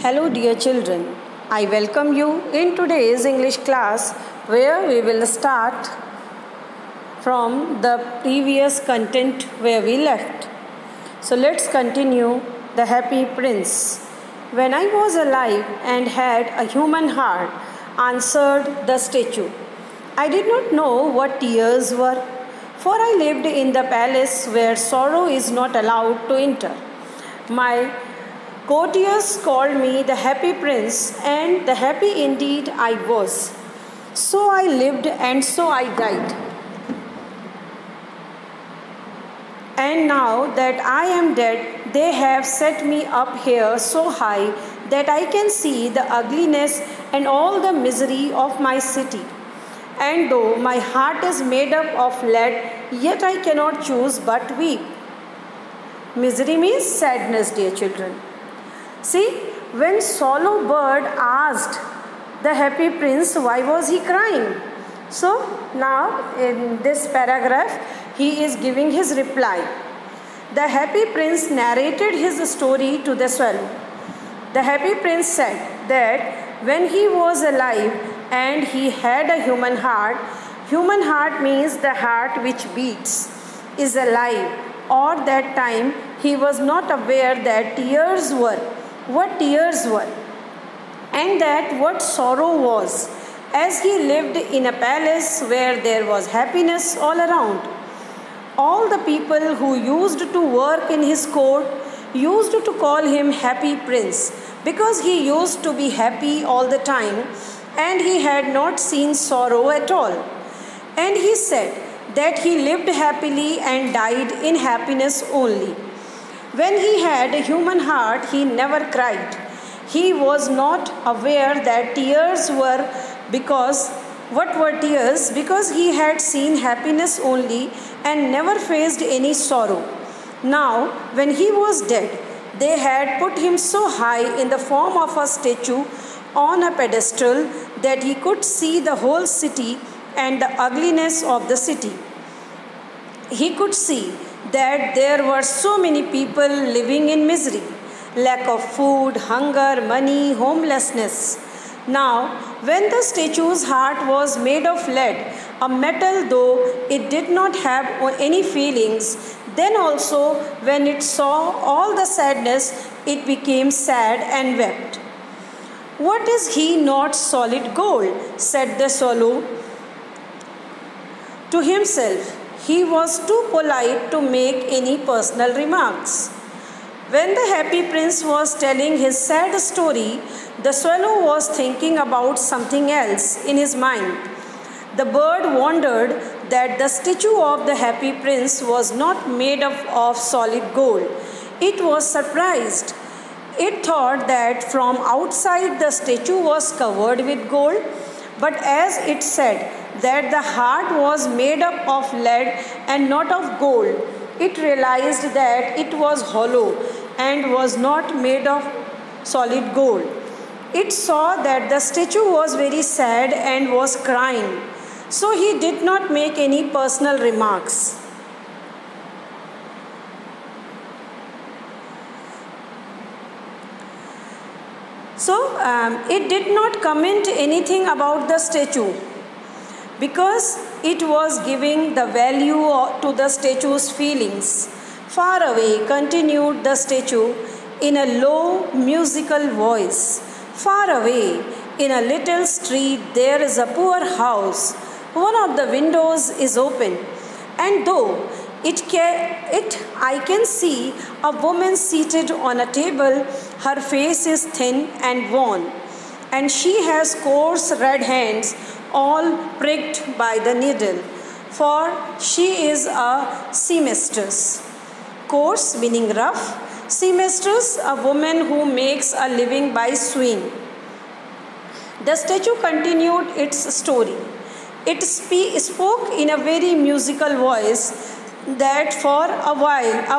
Hello dear children, I welcome you in today's English class where we will start from the previous content where we left. So let's continue The Happy Prince. When I was alive and had a human heart, answered the statue. I did not know what tears were, for I lived in the palace where sorrow is not allowed to enter. My courtiers called me the happy prince, and the happy indeed I was. So I lived and so I died. And now that I am dead, they have set me up here so high that I can see the ugliness and all the misery of my city. And though my heart is made up of lead, yet I cannot choose but weep. Misery means sadness, dear children. See, when Swallow Bird asked the happy prince why was he crying, so now in this paragraph he is giving his reply. The happy prince narrated his story to the swallow. The happy prince said that when he was alive and he had a human heart means the heart which beats, is alive, or that time he was not aware that tears were, what tears were, and that what sorrow was, as he lived in a palace where there was happiness all around. All the people who used to work in his court used to call him Happy Prince, because he used to be happy all the time and he had not seen sorrow at all. And he said that he lived happily and died in happiness only. When he had a human heart, he never cried. He was not aware that tears were what were tears? Because he had seen happiness only and never faced any sorrow. Now, when he was dead, they had put him so high in the form of a statue on a pedestal that he could see the whole city and the ugliness of the city. He could see that there were so many people living in misery, lack of food, hunger, money, homelessness. Now, when the statue's heart was made of lead, a metal though it did not have any feelings, then also when it saw all the sadness, it became sad and wept. What is he not solid gold? Said the swallow to himself. He was too polite to make any personal remarks. When the happy prince was telling his sad story, the swallow was thinking about something else in his mind. The bird wondered that the statue of the happy prince was not made of solid gold. It was surprised. It thought that from outside the statue was covered with gold, but as it said that the heart was made up of lead and not of gold, it realized that it was hollow and was not made of solid gold. It saw that the statue was very sad and was crying, so he did not make any personal remarks. So it did not comment anything about the statue, because it was giving the value to the statue's feelings. Far away, continued the statue in a low musical voice. Far away, in a little street, there is a poor house. One of the windows is open, and though I can see a woman seated on a table. Her face is thin and worn, and she has coarse red hands, all pricked by the needle, for she is a seamstress. Coarse meaning rough, seamstress, a woman who makes a living by sewing. The statue continued its story. It spoke in a very musical voice that far away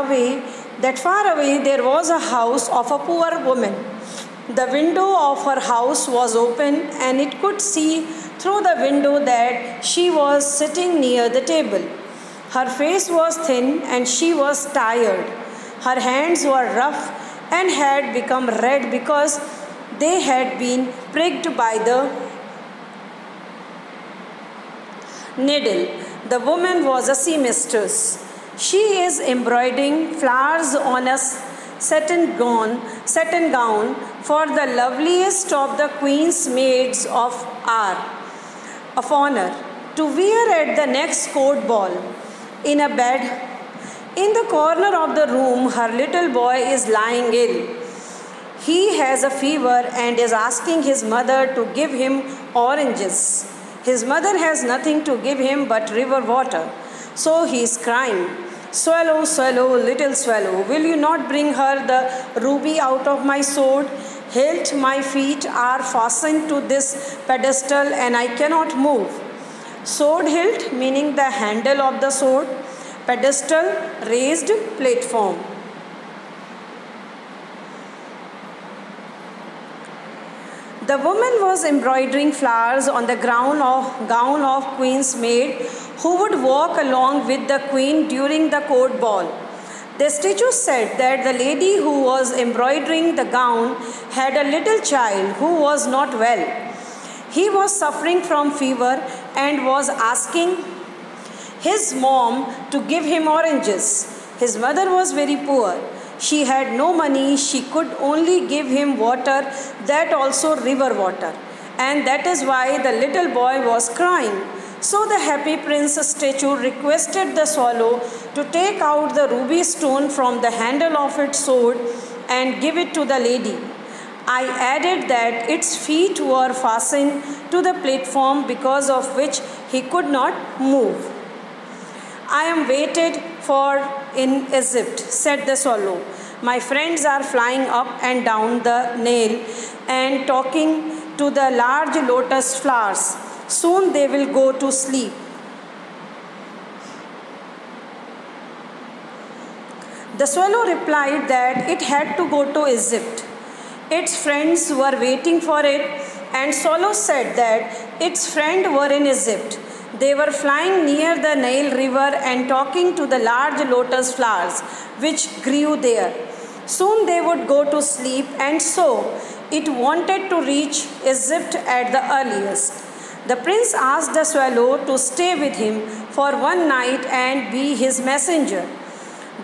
there was a house of a poor woman. The window of her house was open, and it could see through the window that she was sitting near the table. Her face was thin and she was tired. Her hands were rough and had become red because they had been pricked by the needle. The woman was a seamstress. She is embroidering flowers on a satin gown for the loveliest of the queen's maids of honor to wear at the next court ball. In a bed in the corner of the room, her little boy is lying ill. He has a fever and is asking his mother to give him oranges. His mother has nothing to give him but river water. So he is crying, "Swallow, swallow, little swallow, will you not bring her the ruby out of my sword hilt? My feet are fastened to this pedestal and I cannot move." Sword hilt meaning the handle of the sword, pedestal raised platform. The woman was embroidering flowers on the gown of queen's maid who would walk along with the queen during the court ball. The statue said that the lady who was embroidering the gown had a little child who was not well. He was suffering from fever and was asking his mom to give him oranges. His mother was very poor. She had no money. She could only give him water, that also river water. And that is why the little boy was crying. So the happy prince statue requested the swallow to take out the ruby stone from the handle of its sword and give it to the lady. I added that its feet were fastened to the platform because of which he could not move. "I am waited for in Egypt," said the swallow. "My friends are flying up and down the Nile and talking to the large lotus flowers. Soon they will go to sleep." The swallow replied that it had to go to Egypt. Its friends were waiting for it, and swallow said that its friends were in Egypt. They were flying near the Nile river and talking to the large lotus flowers which grew there. Soon they would go to sleep, and so it wanted to reach Egypt at the earliest. The prince asked the swallow to stay with him for one night and be his messenger.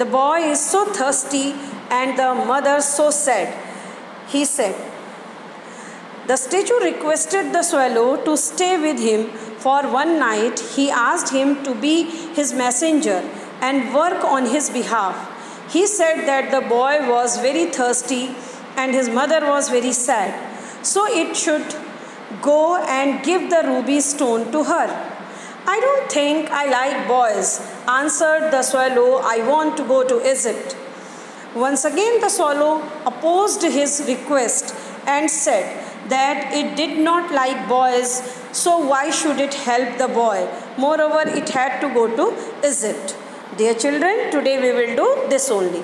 "The boy is so thirsty and the mother so sad," he said. The statue requested the swallow to stay with him for one night. He asked him to be his messenger and work on his behalf. He said that the boy was very thirsty and his mother was very sad, so it should go and give the ruby stone to her. "I don't think I like boys," answered the swallow. "I want to go to Egypt." Once again the swallow opposed his request and said that it did not like boys, so why should it help the boy? Moreover, it had to go to Egypt. Dear children, today we will do this only.